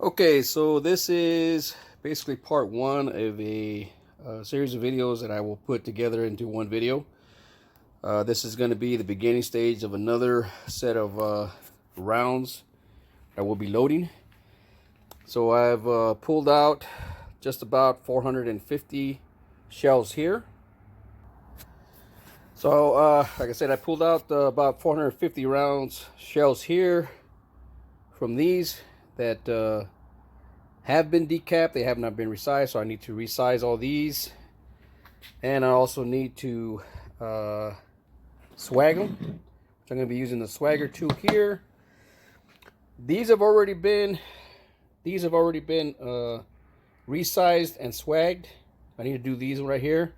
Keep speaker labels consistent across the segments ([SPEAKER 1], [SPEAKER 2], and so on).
[SPEAKER 1] Okay, so this is basically part one of a series of videos that I will put together into one video. This is going to be the beginning stage of another set of rounds that we'll be loading. So I've pulled out just about 450 shells here. So like I said, I pulled out about 450 rounds shells here from these that have been decapped. They have not been resized, so I need to resize all these. And I also need to swag them. So I'm going to be using the swagger tool here. These have already been resized and swagged. I need to do these right here.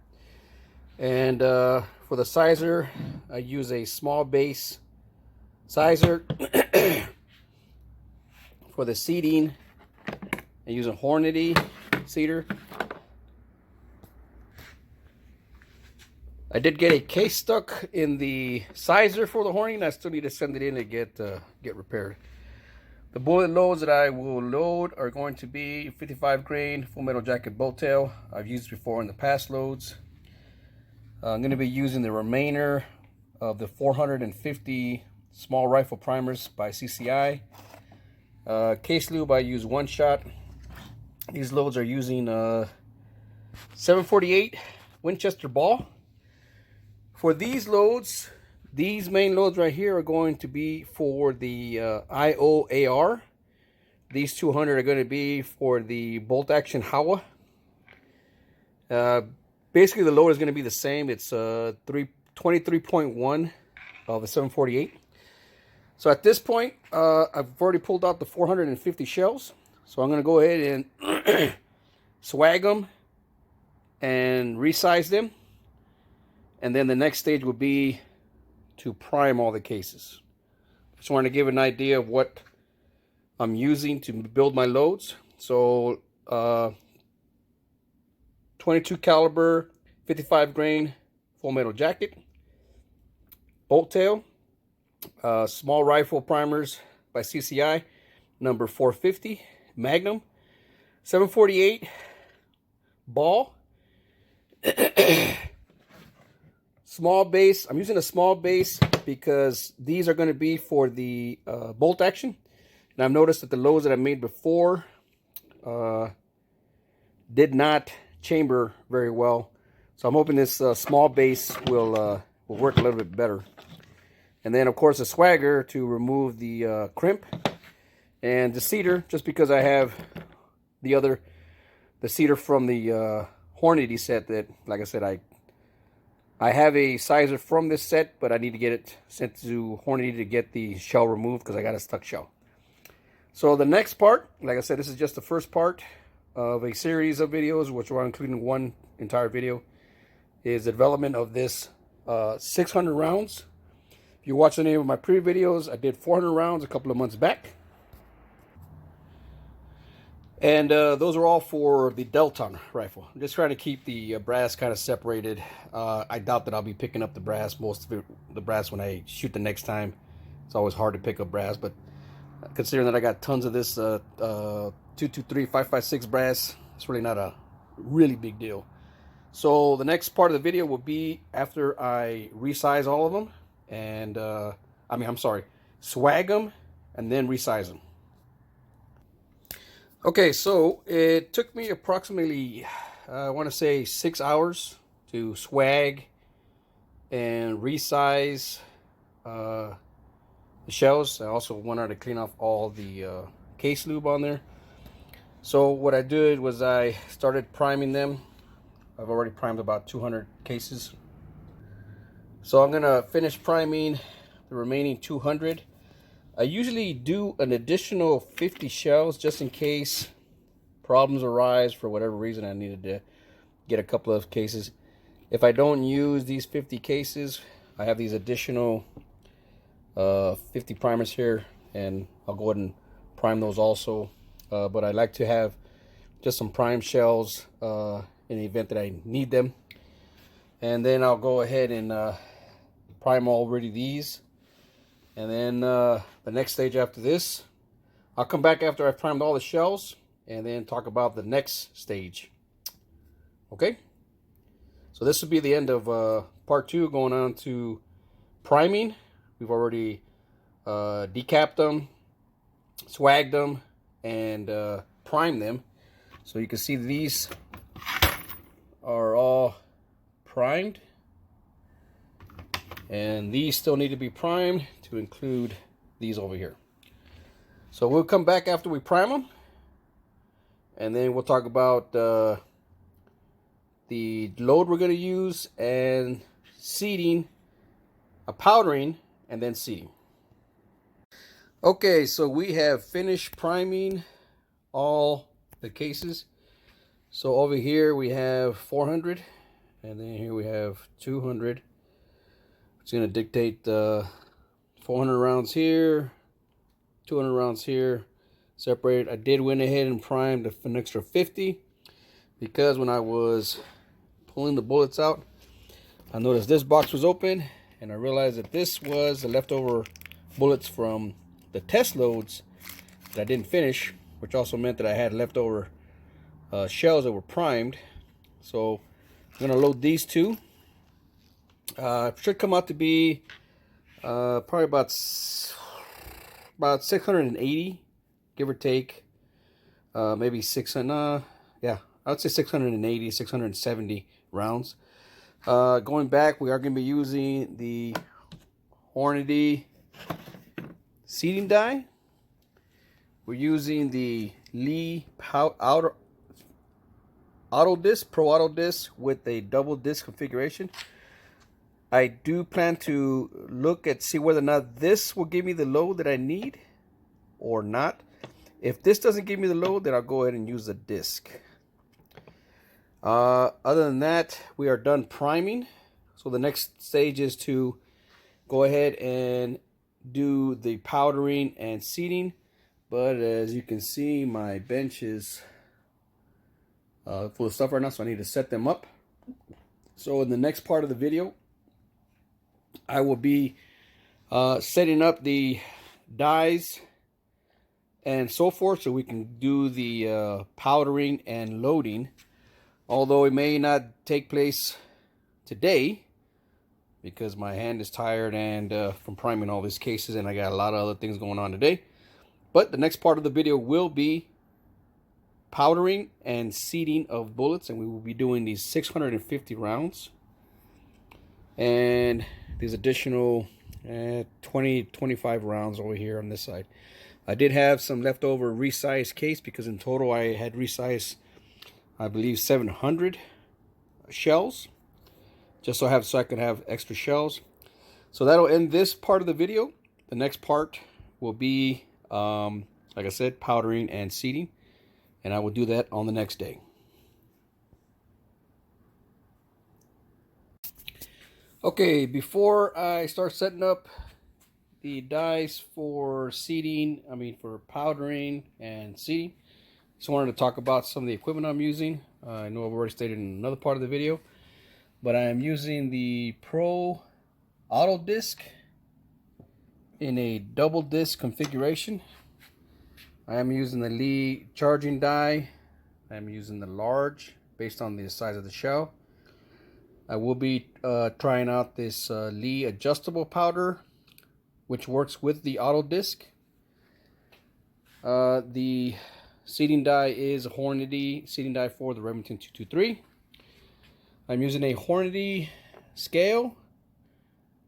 [SPEAKER 1] And for the sizer, I use a small base sizer. For the seating, I use a Hornady seater. I did get a case stuck in the sizer for the Hornady, and I still need to send it in to get repaired. The bullet loads that I will load are going to be 55 grain full metal jacket bolt tail. I've used before in the past loads. I'm going to be using the remainder of the 450 small rifle primers by CCI. Case lube, I use One Shot. These loads are using 748 Winchester ball. For these loads, these main loads right here are going to be for the IOAR. These 200 are going to be for the bolt action Hawa. Basically, the load is going to be the same. It's 23.1 of the 748. So at this point, I've already pulled out the 450 shells. So I'm going to go ahead and swag them and resize them. And then the next stage would be to prime all the cases. Just wanted to give an idea of what I'm using to build my loads. So 22 caliber, 55 grain full metal jacket, bolt tail, small rifle primers by CCI, number 450, Magnum, 748 ball, small base. I'm using a small base because these are going to be for the bolt action. And I've noticed that the loads that I made before did not chamber very well. So I'm hoping this small base will work a little bit better. And then, of course, a swagger to remove the crimp. And the cedar, just because I have the cedar from the Hornady set that, like I said, I have a sizer from this set, but I need to get it sent to Hornady to get the shell removed because I got a stuck shell. So the next part, like I said, this is just the first part of a series of videos, which we're including one entire video, is the development of this 600 rounds. If you watch any of my previous videos, I did 400 rounds a couple of months back. And those are all for the Delton rifle. I'm just trying to keep the brass kind of separated. I doubt that I'll be picking up the brass, the brass when I shoot the next time. It's always hard to pick up brass, but considering that I got tons of this 223, 556 brass, it's really not a really big deal. So the next part of the video will be after I resize all of them. And swag them and then resize them. Okay, so it took me approximately, I want to say 6 hours to swag and resize the shells. I also wanted to clean off all the case lube on there. So what I did was I started priming them. I've already primed about 200 cases. So I'm going to finish priming the remaining 200. I usually do an additional 50 shells just in case problems arise for whatever reason I needed to get a couple of cases. If I don't use these 50 cases, I have these additional 50 primers here, and I'll go ahead and prime those also. But I like to have just some prime shells in the event that I need them. And then I'll go ahead and prime already these. And then the next stage after this, I'll come back after I've primed all the shells and then talk about the next stage. Okay? So this will be the end of part 2, going on to priming. We've already decapped them, swagged them, and primed them. So you can see these are all primed. And these still need to be primed, to include these over here. So we'll come back after we prime them, and then we'll talk about the load we're going to use, and seeding, powdering, and then seeding. Okay, so we have finished priming all the cases. So over here we have 400, and then here we have 200. It's going to dictate 400 rounds here, 200 rounds here, separated. I did went ahead and primed an extra 50, because when I was pulling the bullets out, I noticed this box was open, and I realized that this was the leftover bullets from the test loads that I didn't finish, which also meant that I had leftover shells that were primed. So I'm gonna load these two. It should come out to be probably about 680, give or take. Maybe 600. Yeah, I would say 680, 670 rounds. Going back, we are going to be using the Hornady seeding die. We're using the Lee Auto Disc, Pro Auto Disc, with a double disc configuration. I do plan to look at see whether or not this will give me the load that I need or not. If this doesn't give me the load, then I'll go ahead and use the disc. Other than that, we are done priming. So the next stage is to go ahead and do the powdering and seeding. But as you can see, my bench is full of stuff right now, so I need to set them up. So in the next part of the video, I will be setting up the dies and so forth, so we can do the powdering and loading. Although it may not take place today, because my hand is tired and from priming all these cases, and I got a lot of other things going on today. But the next part of the video will be powdering and seeding of bullets, and we will be doing these 650 rounds and these additional 25 rounds over here on this side. I did have some leftover resized case, because in total I had resized, I believe, 700 shells, just so I could have extra shells. So that'll end this part of the video. The next part will be, like I said, powdering and seeding, and I will do that on the next day. Okay, before I start setting up the dies for seeding, for powdering and seeding, just wanted to talk about some of the equipment I'm using. I know I've already stated in another part of the video, but I am using the Pro Auto Disc in a double disc configuration. I am using the Lee charging die. I am using the large based on the size of the shell. I will be trying out this Lee adjustable powder, which works with the auto disc. The seeding die is a Hornady seeding die for the Remington 223. I'm using a Hornady scale,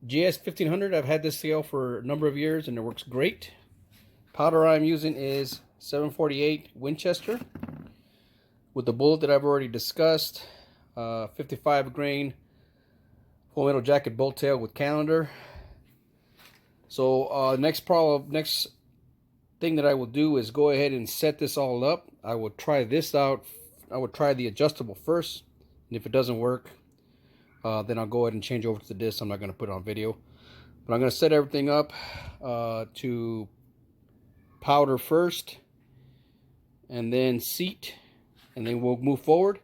[SPEAKER 1] GS 1500. I've had this scale for a number of years and it works great. Powder I'm using is 748 Winchester with the bullet that I've already discussed. 55 grain full metal jacket bolt tail with calendar. So next thing that I will do is go ahead and set this all up. I will try this out. I will try the adjustable first, and if it doesn't work, then I'll go ahead and change over to the disc. I'm not going to put it on video, but I'm going to set everything up to powder first, and then seat, and then we'll move forward.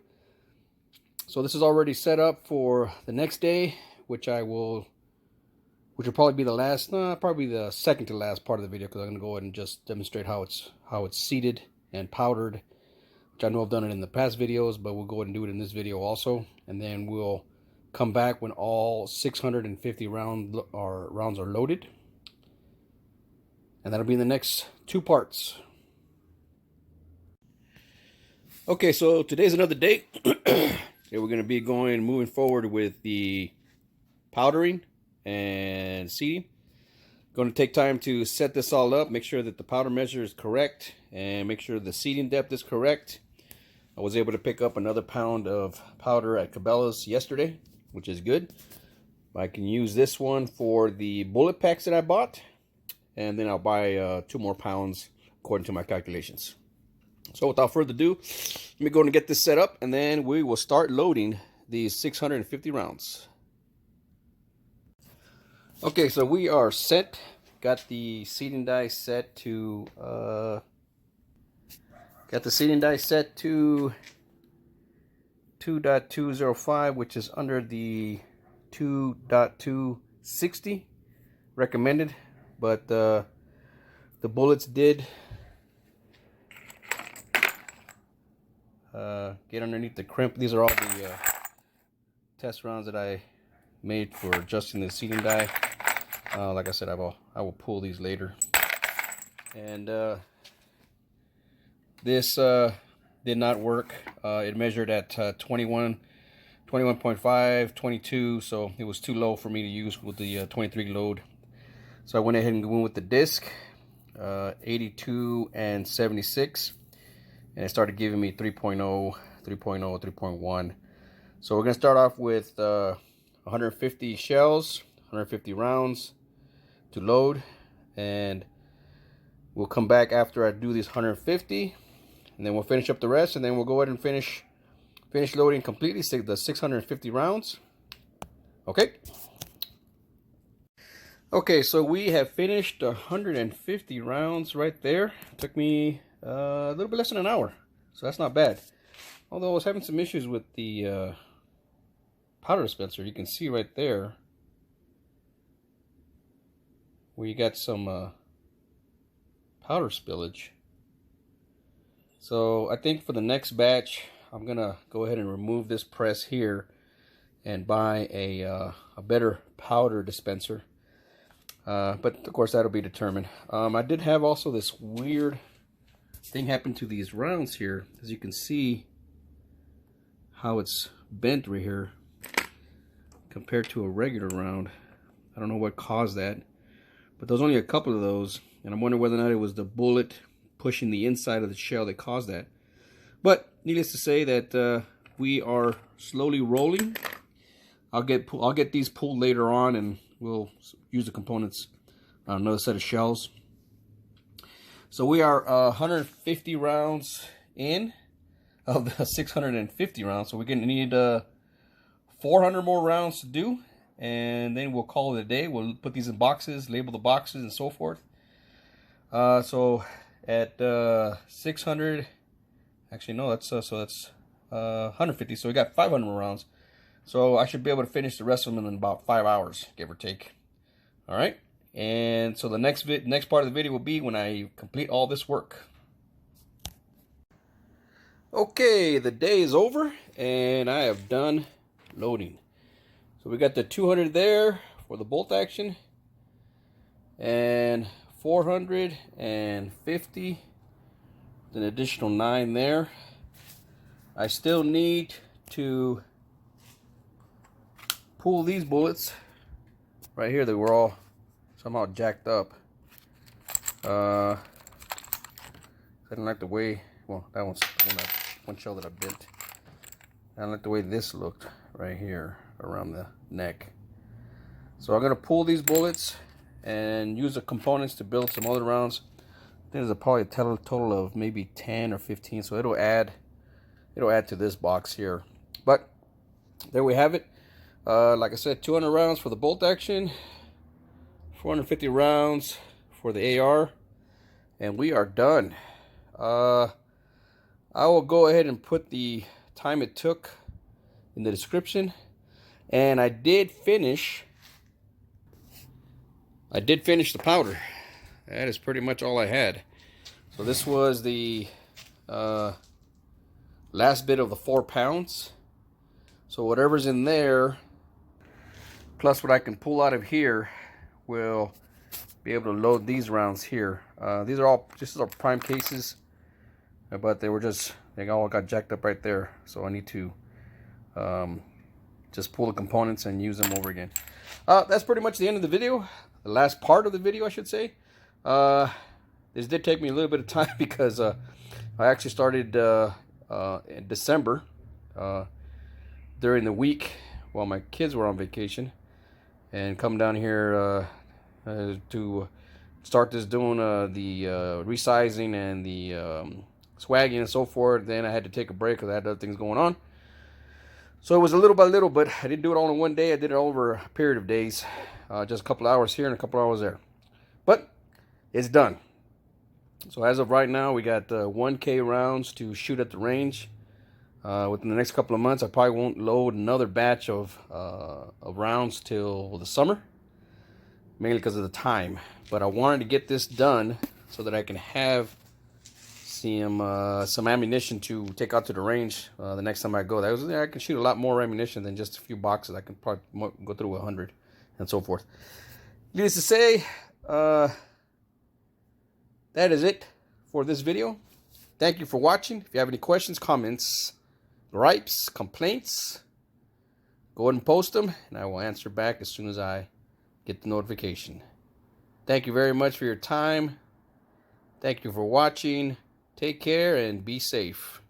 [SPEAKER 1] So this is already set up for the next day, which I will which will probably be the last, probably the second to last part of the video, because I'm going to go ahead and just demonstrate how it's seeded and powdered, which I know I've done it in the past videos, but we'll go ahead and do it in this video also. And then we'll come back when all 650 rounds are loaded, and that'll be in the next two parts. Okay, so today's another day. Yeah, we're going to be moving forward with the powdering and seeding. Going to take time to set this all up, make sure that the powder measure is correct, and make sure the seeding depth is correct. I was able to pick up another pound of powder at Cabela's yesterday, which is good. I can use this one for the bullet packs that I bought, and then I'll buy 2 more pounds according to my calculations. So without further ado, let me go and get this set up, and then we will start loading these 650 rounds. Okay, so we are set. Got the seeding die set to 2.205, which is under the 2.260 recommended, but the bullets did get underneath the crimp. These are all the test rounds that I made for adjusting the seeding die. Like I said, I will pull these later. And this did not work. It measured at 21.5, 22, so it was too low for me to use with the 23 load. So I went ahead and went with the disc, 82 and 76, and it started giving me 3.0, 3.0, 3.1. So we're gonna start off with 150 shells, 150 rounds to load, and we'll come back after I do these 150, and then we'll finish up the rest, and then we'll go ahead and finish loading completely the 650 rounds. Okay, so we have finished 150 rounds right there. It took me a little bit less than an hour, so that's not bad. Although I was having some issues with the powder dispenser. You can see right there where you got some powder spillage. So I think for the next batch, I'm gonna go ahead and remove this press here and buy a better powder dispenser. But of course that'll be determined. I did have also this weird thing happen to these rounds here. As you can see how it's bent right here compared to a regular round. I don't know what caused that, but there's only a couple of those, and I'm wondering whether or not it was the bullet pushing the inside of the shell that caused that. But needless to say that we are slowly rolling. I'll get these pulled later on, and we'll use the components on another set of shells. So we are 150 rounds in of the 650 rounds. So we're gonna need 400 more rounds to do, and then we'll call it a day. We'll put these in boxes, label the boxes, and so forth. So at 600, actually no, that's 150. So we got 500 more rounds. So I should be able to finish the rest of them in about 5 hours, give or take. All right, and so the next part of the video will be when I complete all this work. Okay, the day is over, and I have done loading. So we got the 200 there for the bolt action, and 450, an additional 9 there. I still need to pull these bullets right here that were all somehow jacked up. I didn't like the way, well, that one's one shell that I bent. I don't like the way this looked right here around the neck. So I'm gonna pull these bullets and use the components to build some other rounds. I think there's probably a total of maybe 10 or 15, so it'll add to this box here. But there we have it. Like I said, 200 rounds for the bolt action, 450 rounds for the AR, and we are done. I will go ahead and put the time it took in the description, and I did finish I did finish the powder. That is pretty much all I had. So this was the last bit of the 4 pounds. So whatever's in there, plus what I can pull out of here, will be able to load these rounds here. These are all prime cases, but they all got jacked up right there. So I need to just pull the components and use them over again. That's pretty much the end of the video. The last part of the video, I should say. This did take me a little bit of time because I actually started in December during the week while my kids were on vacation, and come down here to start doing the resizing and the swagging and so forth. Then I had to take a break because I had other things going on. So it was a little by little, but I didn't do it all in one day. I did it over a period of days, just a couple hours here and a couple hours there. But it's done. So as of right now, we got 1K rounds to shoot at the range. Within the next couple of months, I probably won't load another batch of rounds till the summer, mainly because of the time. But I wanted to get this done so that I can have some ammunition to take out to the range the next time I go. I can shoot a lot more ammunition than just a few boxes. I can probably go through 100 and so forth. Needless to say, that is it for this video. Thank you for watching. If you have any questions, comments, gripes, complaints, go ahead and post them, and I will answer back as soon as I get the notification. Thank you very much for your time. Thank you for watching. Take care and be safe.